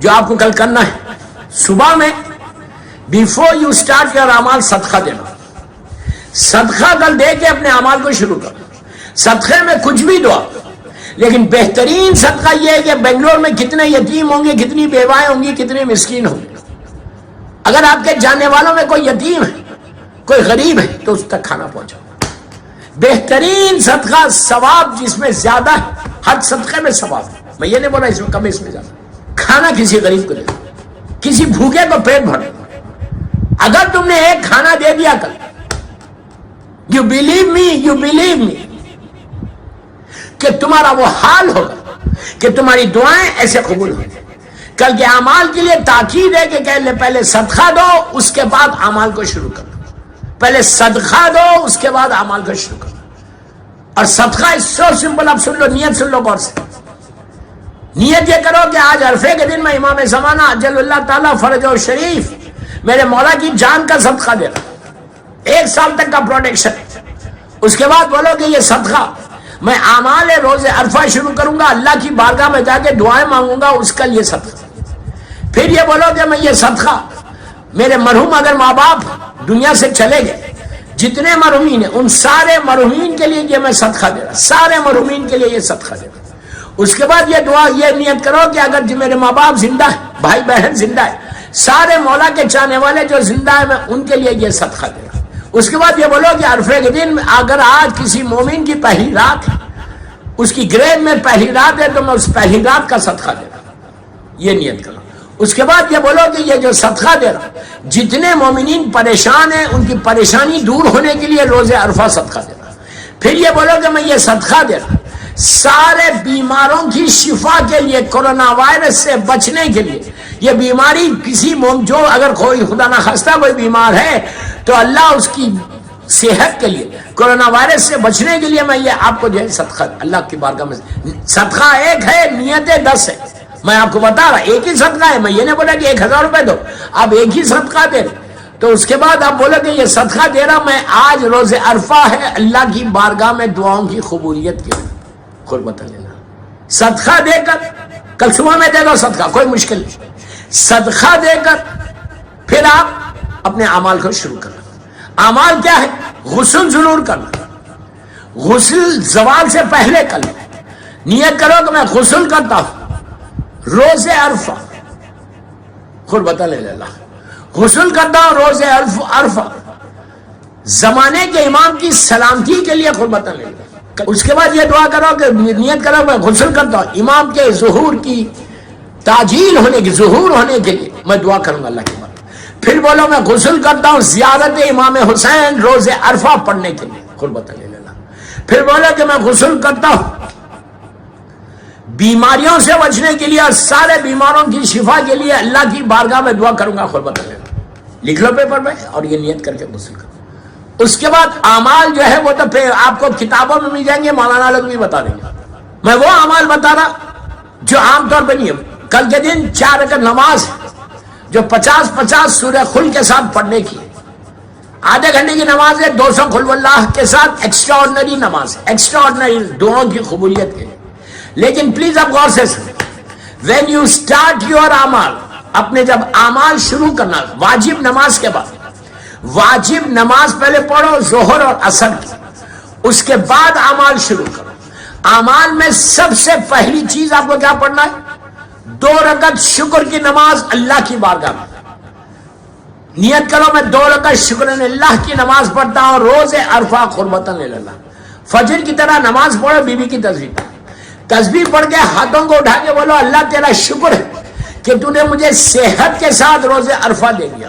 جو آپ کو کل کرنا ہے، صبح میں بیفور یو اسٹارٹ یور اعمال صدقہ دینا. صدقہ کل دے کے اپنے اعمال کو شروع کرو. صدقے میں کچھ بھی دو، لیکن بہترین صدقہ یہ ہے کہ بنگلور میں کتنے یتیم ہوں گے، کتنی بیوائیں ہوں گی، کتنے مسکین ہوں گے. اگر آپ کے جاننے والوں میں کوئی یتیم ہے، کوئی غریب ہے، تو اس تک کھانا پہنچاؤ. بہترین صدقہ، ثواب جس میں زیادہ ہے، ہر صدقے میں ثواب ہے. میں یہ نہیں بولا اس میں کم، اس میں زیادہ. کھانا کسی غریب کو دے دو، کسی بھوکے کو پیٹ بھر دو. اگر تم نے ایک کھانا دے دیا کل، یو بلیو می کہ تمہارا وہ حال ہوگا کہ تمہاری دعائیں ایسے قبول ہوں گی. کل کے اعمال کے لیے تاکید ہے کہ پہلے صدقہ دو، اس کے بعد اعمال کو شروع کرو. پہلے صدقہ دو، اس کے بعد اعمال کو شروع کرو. اور صدقہ اس سو سمپل. اب سن لو، نیت سن لو غور سے. نیت یہ کرو کہ آج عرفے کے دن میں امام زمانہ اجل اللہ تعالیٰ فرج و شریف میرے مولا کی جان کا صدقہ دے رہا، 1 سال تک کا پروٹیکشن. اس کے بعد بولو کہ یہ صدقہ میں اعمال روز عرفہ شروع کروں گا، اللہ کی بارگاہ میں جا کے دعائیں مانگوں گا، اس کا یہ صدقہ. پھر یہ بولو کہ میں یہ صدقہ میرے مرحوم اگر ماں باپ دنیا سے چلے گئے، جتنے مرحومین ہیں ان سارے مرحومین کے لیے یہ میں صدقہ دے رہا، سارے مرحومین کے لیے یہ صدقہ دے رہا. اس کے بعد یہ دعا، یہ نیت کرو کہ اگر میرے ماں باپ زندہ ہے، بھائی بہن زندہ ہے، سارے مولا کے چاہنے والے جو زندہ ہیں، میں ان کے لیے یہ صدقہ دے رہا. اس کے بعد یہ بولو کہ عرفے کے دن اگر آج کسی مومن کی پہلی رات ہے، اس کی گریب میں پہلی رات ہے، تو میں اس پہلی رات کا صدقہ دے رہا. یہ نیت کرو. اس کے بعد یہ بولو کہ یہ جو صدقہ دے رہا، جتنے مومنین پریشان ہیں ان کی پریشانی دور ہونے کے لیے روز عرفہ صدقہ دے رہا. پھر یہ بولو کہ میں یہ صدقہ دے رہا سارے بیماروں کی شفا کے لیے، کورونا وائرس سے بچنے کے لیے. یہ بیماری کسی جو اگر کوئی خدا نہ خواستہ کوئی بیمار ہے تو اللہ اس کی صحت کے لیے، کورونا وائرس سے بچنے کے لیے میں یہ آپ کو جو ہے صدقہ اللہ کی بارگاہ میں. صدقہ ایک ہے، نیتیں 10 ہے. میں آپ کو بتا رہا ایک ہی صدقہ ہے. میں یہ نہیں بولا کہ 1000 روپے دو، آپ ایک ہی صدقہ دے رہے. تو اس کے بعد آپ بولو کہ یہ صدقہ دے رہا میں آج روز عرفہ ہے، اللہ کی بارگاہ میں دعاؤں کی قبولیت کے لیے قربت لینا. صدقہ دے کر کل صبح میں دے دو صدقہ، کوئی مشکل نہیں. صدقہ دے کر پھر آپ اپنے اعمال کو شروع کرنا. اعمال کیا ہے؟ غسل ضرور کرنا. غسل زوال سے پہلے کر لیں. نیت کرو کہ میں غسل کرتا ہوں روز عرفہ، قربت اللہ. غسل کرتا ہوں روز عرفہ، زمانے کے امام کی سلامتی کے لیے قربت اللہ. اس کے بعد یہ دعا کرو کہ نیت کرو میں غسل کرتا ہوں امام کے ظہور کی تاجیل ہونے کی، ظہور ہونے کے لیے میں دعا کروں گا اللہ کے بارے. پھر بولو میں غسل کرتا ہوں زیارت امام حسین روز عرفہ پڑھنے کے لیے، قربت اللہ. پھر بولو کہ میں غسل کرتا ہوں بیماریوں سے بچنے کے لیے اور سارے بیماروں کی شفا کے لیے، اللہ کی بارگاہ میں دعا کروں گا، قربت اللہ. لکھ لو پیپر میں اور یہ نیت کر کے غسل کرو. اس کے بعد اعمال جو ہے وہ تو پھر آپ کو کتابوں میں مل جائیں گے، مولانا لوگ بھی بتا دیں گے. میں وہ اعمال بتا رہا جو عام طور پہ نہیں ہے. کل کے دن 4 رکعت نماز جو 50 سورہ خل کے ساتھ پڑھنے کی، آدھے گھنٹے کی نماز ہے، 200 قل واللہ کے ساتھ ایکسٹرا آرڈنری نماز، ایکسٹرا آرڈنری دعاؤں کی قبولیت کے لیے. لیکن پلیز اب غور سے سنیں، وین یو اسٹارٹ یور اعمال، اپنے جب اعمال شروع کرنا واجب نماز کے بعد، واجب نماز پہلے پڑھو ظہر اور عصر کی، اس کے بعد اعمال شروع کرو. اعمال میں سب سے پہلی چیز آپ کو کیا پڑھنا ہے؟ 2 رکعت شکر کی نماز اللہ کی بارگاہ میں. نیت کرو میں 2 رکعت شکر اللہ کی نماز پڑھتا ہوں روز عرفہ قربتاً اللہ. فجر کی طرح نماز پڑھو، بی بی کی تسبیح پڑھ کے ہاتھوں کو اٹھا کے بولو اللہ تیرا شکر ہے کہ تو نے مجھے صحت کے ساتھ روز عرفہ دے دیا.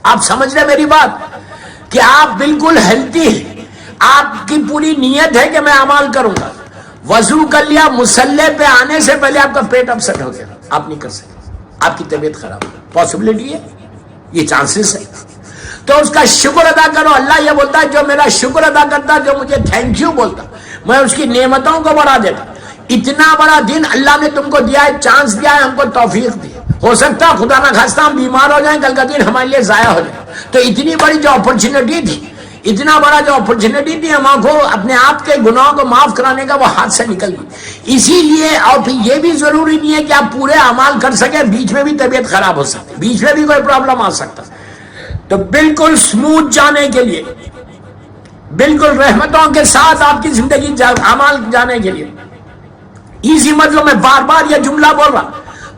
آپ سمجھ رہے میری بات کہ آپ بالکل ہیلتھی ہیں، آپ کی پوری نیت ہے کہ میں اعمال کروں گا. وضو کر لیا، مصلی پہ آنے سے پہلے آپ کا پیٹ اپسٹ ہو گیا، آپ نہیں کر سکتے، آپ کی طبیعت خراب ہو. پاسبلٹی ہے، یہ چانسز ہے. تو اس کا شکر ادا کرو. اللہ یہ بولتا ہے جو میرا شکر ادا کرتا، جو مجھے تھینک یو بولتا، میں اس کی نعمتوں کو بڑھا دیتا. اتنا بڑا دن اللہ نے تم کو دیا ہے، چانس دیا ہے، ہم کو توفیق دی. ہو سکتا خدا نہ خواستہ ہم بیمار ہو جائیں، کل کا دن ہمارے لیے ضائع ہو جائے. تو اتنی بڑی جو اپرچونٹی تھی، اتنا بڑا جو اپرچونٹی تھی ہم کو اپنے آپ کے گناہوں کو معاف کرانے کا، وہ ہاتھ سے نکل گئی. اسی لیے اور پھر یہ بھی ضروری نہیں ہے کہ آپ پورے اعمال کر سکیں، بیچ میں بھی طبیعت خراب ہو سکتی، بیچ میں بھی کوئی پرابلم آ سکتا. تو بالکل سموتھ جانے کے لیے، بالکل رحمتوں کے ساتھ آپ کی زندگی اعمال جانے کے لیے ایزی، مطلب میں بار بار یہ جملہ بول رہا.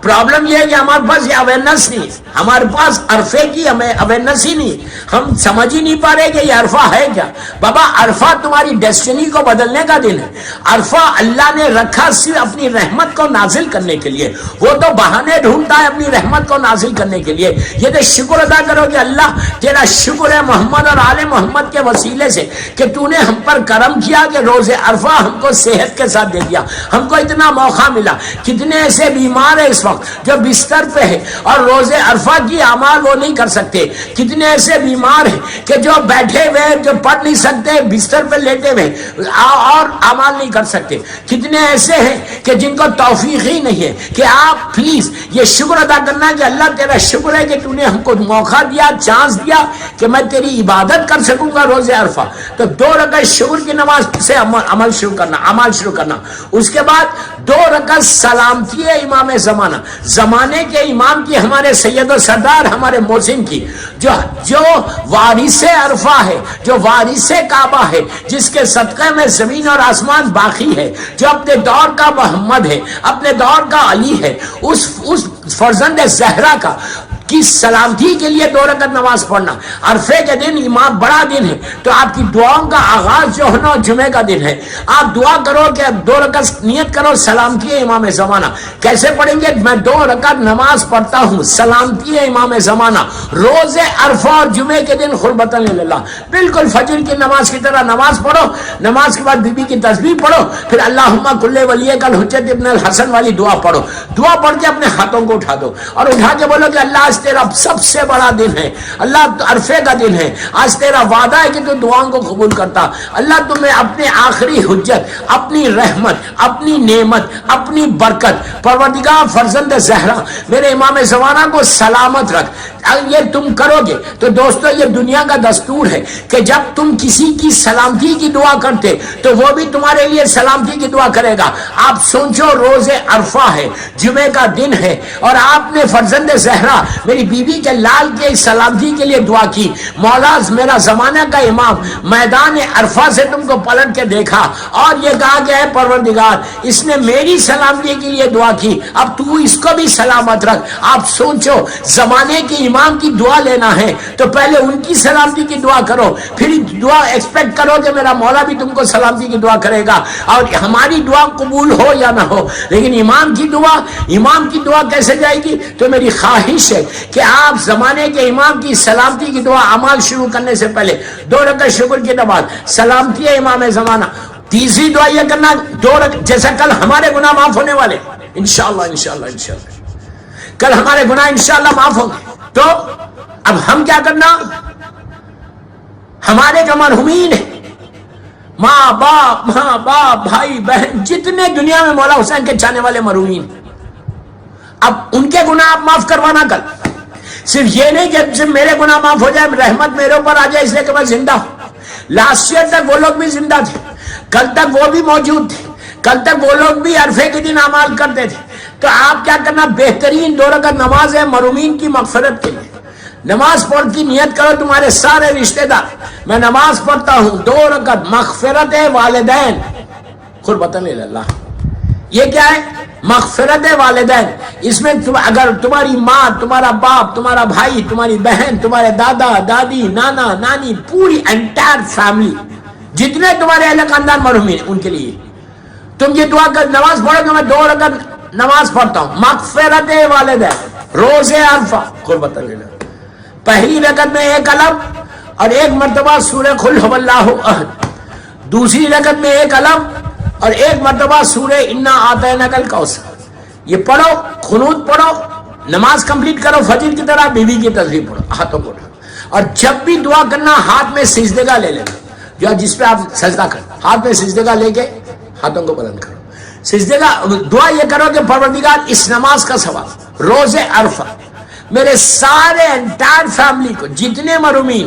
پرابلم یہ ہے کہ ہمارے پاس یہ اویئرنس نہیں ہے، ہمارے پاس عرفے کی ہمیں اویئرنس ہی نہیں، ہم سمجھ ہی نہیں پا رہے کہ یہ عرفہ ہے کیا. بابا عرفہ تمہاری ڈیسٹینی کو بدلنے کا دن ہے. عرفہ اللہ نے رکھا صرف اپنی رحمت کو نازل کرنے کے لیے. وہ تو بہانے ڈھونڈتا ہے اپنی رحمت کو نازل کرنے کے لیے. یہ تو شکر ادا کرو کہ اللہ تیرا شکر ہے محمد اور آل محمد کے وسیلے سے کہ تو نے ہم پر کرم کیا کہ روز عرفہ ہم کو صحت کے ساتھ دے دیا، ہم کو اتنا موقع ملا. کتنے ایسے بیمار ہیں اس وقت جو بستر پہ ہے اور روز عرفہ کی اعمال وہ نہیں کر سکتے. کتنے ایسے بیمار ہیں کہ جو بیٹھے ہوئے، جو پڑھ نہیں سکتے، بستر پہ لیٹے ہوئے اور اعمال نہیں کر سکتے. کتنے ایسے ہیں کہ جن کو توفیق ہی نہیں ہے. کہ آپ پلیز یہ شکر ادا کرنا کہ اللہ تیرا شکر ہے کہ تو نے ہم کو موقع دیا، چانس دیا کہ میں تیری عبادت کر سکوں گا روز عرفہ. تو 2 رکعت شکر کی نماز سے عمل شروع کرنا، اعمال شروع کرنا. اس کے بعد 2 رکعت سلامتی ہے امام زمانہ، زمانے کے امام کی، ہمارے سید و سردار ہمارے محسن کی، جو وارث عرفہ ہے، جو وارث کعبہ ہے، جس کے صدقے میں زمین اور آسمان باقی ہے، جو اپنے دور کا محمد ہے، اپنے دور کا علی ہے، اس فرزند زہرا کا کی سلامتی کے لیے 2 رکعت نماز پڑھنا. عرفے کے دن امام بڑا دن ہے، تو آپ کی دعاؤں کا آغاز جو ہے نا جمعے کا دن ہے. آپ دعا کرو کہ 2 رکعت نیت کرو سلامتی ہے امام زمانہ. کیسے پڑھیں گے؟ میں 2 رکعت نماز پڑھتا ہوں سلامتی ہے امام زمانہ روز عرفہ اور جمعے کے دن قربتاً للہ. بالکل فجر کی نماز کی طرح نماز پڑھو. نماز کے بعد بی بی کی تسبیح پڑھو، پھر اللہم کل ولی کل حجت ابن الحسن والی دعا پڑھو. دعا پڑھ کے اپنے ہاتھوں کو اٹھا دو اور اٹھا کے بولو کہ اللہ تیرا سب سے بڑا دن ہے، اللہ عرفے کا دن ہے، آج تیرا وعدہ ہے کہ تو دعاؤں کو قبول کرتا. اللہ تمہیں اپنے آخری حجت، اپنی رحمت، اپنی نعمت، اپنی برکت، پروردگار فرزند زہرا میرے امام زمانہ کو سلامت رکھ. یہ تم کرو گے تو دوستو یہ دنیا کا دستور ہے کہ جب تم کسی کی سلامتی کی دعا کرتے تو وہ بھی تمہارے لیے سلامتی کی دعا کرے گا. آپ سوچو روز عرفہ ہے، جمعے کا دن ہے، اور آپ نے فرزند زہرا میری بیوی کے لال کے سلامتی کے لیے دعا کی. مولا میرا زمانہ کا امام میدان عرفہ سے تم کو پلٹ کے دیکھا اور یہ کہا کہ اے پروردگار اس نے میری سلامتی کے لیے دعا کی، اب تو اس کو بھی سلامت رکھ. آپ سوچو زمانے کے امام کی دعا لینا ہے تو پہلے ان کی سلامتی کی دعا کرو، پھر دعا ایکسپیکٹ کرو کہ میرا مولا بھی تم کو سلامتی کی دعا کرے گا. اور ہماری دعا قبول ہو یا نہ ہو، لیکن امام کی دعا کیسے جائے گی؟ تو میری خواہش ہے کہ آپ زمانے کے امام کی سلامتی کی دعا اعمال شروع کرنے سے پہلے 2 رکعت شکر کی نماز سلامتی ہے امام زمانہ. تیسری دعا یہ کرنا 2 رکعت، جیسا کل ہمارے گناہ معاف ہونے والے انشاءاللہ کل ہمارے گناہ انشاءاللہ معاف ہوں گے. تو اب ہم کیا کرنا؟ ہمارے جو مرحومین ہیں، ماں باپ بھائی بہن، جتنے دنیا میں مولا حسین کے چاہنے والے مرحومین، اب ان کے گناہ آپ معاف کروانا. کل صرف یہ نہیں کہ جب میرے گناہ معاف ہو جائے رحمت میرے اوپر آ جائے اس لیے کہ میں زندہ ہوں. لاسٹ ایئر تک وہ لوگ بھی زندہ تھے، کل تک وہ بھی موجود تھے، کل تک وہ لوگ بھی عرفے کے دن اعمال کرتے تھے. تو آپ کیا کرنا؟ بہترین 2 رکعت نماز ہے مرحومین کی مغفرت کے لیے. نماز پڑھ کی نیت کرو تمہارے سارے رشتہ دار، میں نماز پڑھتا ہوں 2 رکعت مغفرت والدین قربتاً اللہ. یہ کیا ہے؟ مغفرت والدین. اس میں اگر تمہاری ماں، تمہارا باپ، تمہارا بھائی، تمہاری بہن، تمہارے دادا دادی، نانا نانی، پوری انٹائر فیملی، جتنے تمہارے اہل خاندان مرحومین، ان کے لیے تم یہ دعا کر نماز پڑھو کہ میں 2 رکعت نماز پڑھتا ہوں مغفرت والدین روز عرفہ قربت اللہ. پہلی رکعت میں 1 علم اور 1 مرتبہ سورہ قل هو اللہ احد، دوسری رکعت میں 1 علم اور 1 مرتبہ سورہ انا اعطیناک الکوثر. یہ پڑھو، قنوت پڑھو، نماز کمپلیٹ کرو فجر کی طرح، بیوی کی تسبیح پڑھو، ہاتھوں کو اٹھاؤ. اور جب بھی دعا کرنا ہاتھ میں سجدگاہ لے لینا، جو جس پہ آپ سجدہ کرو ہاتھ میں سجدگاہ لے کے ہاتھوں کو بلند کرو. سجدگاہ دعا یہ کرو کہ پروردگار اس نماز کا ثواب روز عرفہ میرے سارے انٹائر فیملی کو، جتنے مرحومین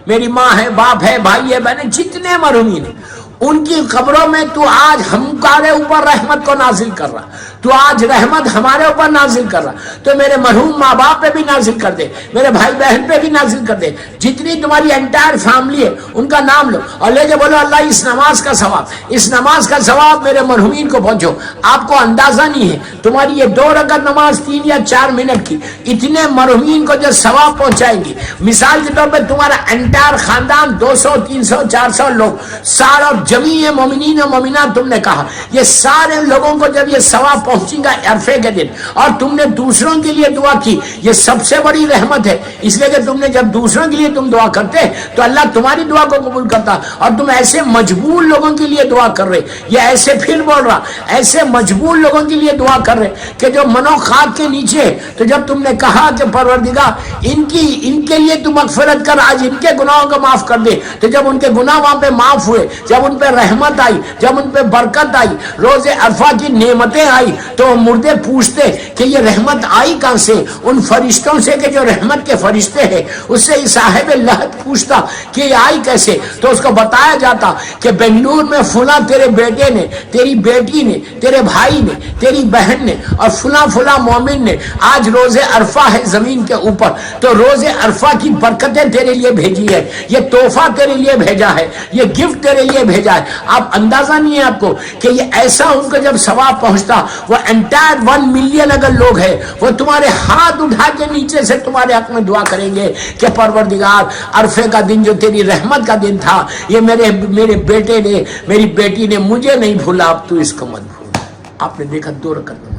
میری ماں ہے، باپ ہے، بھائی ہے، بہن، جتنے مرحومین ہیں ان کی قبروں میں تو آج ہمارے اوپر رحمت کو نازل کر رہا، تو آج رحمت ہمارے اوپر نازل کر رہا، تو میرے مرحوم ماں باپ پہ بھی نازل کر دے، میرے بھائی بہن پہ بھی نازل کر دے، جتنی تمہاری انٹائر فیملی ہے ان کا نام لو اور لے کے بولو اللہ اس نماز کا ثواب، اس نماز کا ثواب میرے مرحومین کو پہنچو۔ آپ کو اندازہ نہیں ہے تمہاری یہ 2 رکعت نماز 3 یا 4 منٹ کی اتنے مرحومین کو جو ثواب پہنچائیں گی، مثال کے طور پہ تمہارا انٹائر خاندان 200 300 400 لوگ سارا جمیع مومنین و مومنات تم نے کہا، یہ سارے لوگوں کو جب یہ ثواب پہنچے گا عرفے کے دن اور تم نے دوسروں کے لیے دعا کی، یہ سب سے بڑی رحمت ہے، اس لیے کہ تم نے جب دوسروں کے لیے تم دعا کرتے تو اللہ تمہاری دعا کو قبول کرتا، اور تم ایسے مجبور لوگوں کے لیے دعا کر رہے، یہ ایسے پھر بول رہا ایسے مجبور لوگوں کے لیے دعا کر رہے کہ جو منو خاک کے نیچے ہے، تو جب تم نے کہا کہ پروردگار ان کے لیے تو مغفرت کر، آج ان کے گناہوں کو معاف کر دے، تو جب ان کے گناہ وہاں پہ معاف ہوئے، جب ان پہ رحمت آئی، جب ان پہ برکت آئی، روز عرفہ کی نعمتیں آئی، تو مردے پوچھتے کہ یہ رحمت آئی کہاں سے؟ ان فرشتوں سے کہ جو رحمت کے فرشتے ہیں، اس سے صاحب لحد پوچھتا کہ یہ آئی کیسے؟ تو اس کو بتایا جاتا کہ بنگلور میں فلاں تیرے بیٹے نے، تیری بیٹی نے، تیرے بھائی نے، تیری بہن نے اور فلاں فلاں مومن نے آج روز عرفہ ہے زمین کے اوپر، تو روز عرفہ کی برکتیں تیرے لیے بھیجی ہے، یہ تحفہ تیرے لیے بھیجا ہے، یہ گفٹ تیرے لیے بھیجا ہے۔ آپ اندازہ نہیں ہے آپ کو کہ یہ ایسا ان کو جب ثواب پہنچتا، وہ انٹائر 1 ملین اگر لوگ ہیں وہ تمہارے ہاتھ اٹھا کے نیچے سے تمہارے حق میں دعا کریں گے کہ پروردگار عرفے کا دن جو تیری رحمت کا دن تھا، یہ میرے بیٹے نے، میری بیٹی نے مجھے نہیں بھولا، اب تو اس کو مت بھولا۔ آپ نے دیکھا 2 رکعت نماز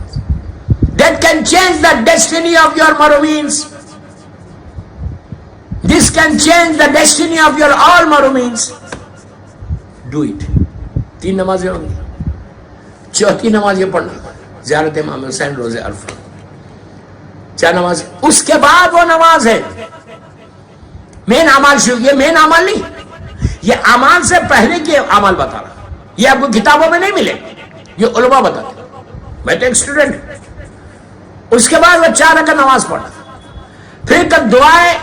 that can change the destiny of your marhumins. This can change the destiny of your all marhumins. Do it. 3 نمازیں ہوں گی، 4تھی نماز یہ پڑھنا زیارت امام حسین روز عرفہ، 4 نماز، اس کے بعد وہ نماز ہے مین اعمال شروع۔ یہ مین اعمال نہیں، یہ اعمال سے پہلے کے اعمال بتا رہا، یہ آپ کو کتابوں میں نہیں ملے، یہ علماء بتاتے، میں تو ایک اسٹوڈنٹ۔ اس کے بعد وہ 4 رکعت نماز پڑھنا، پھر تک دعائیں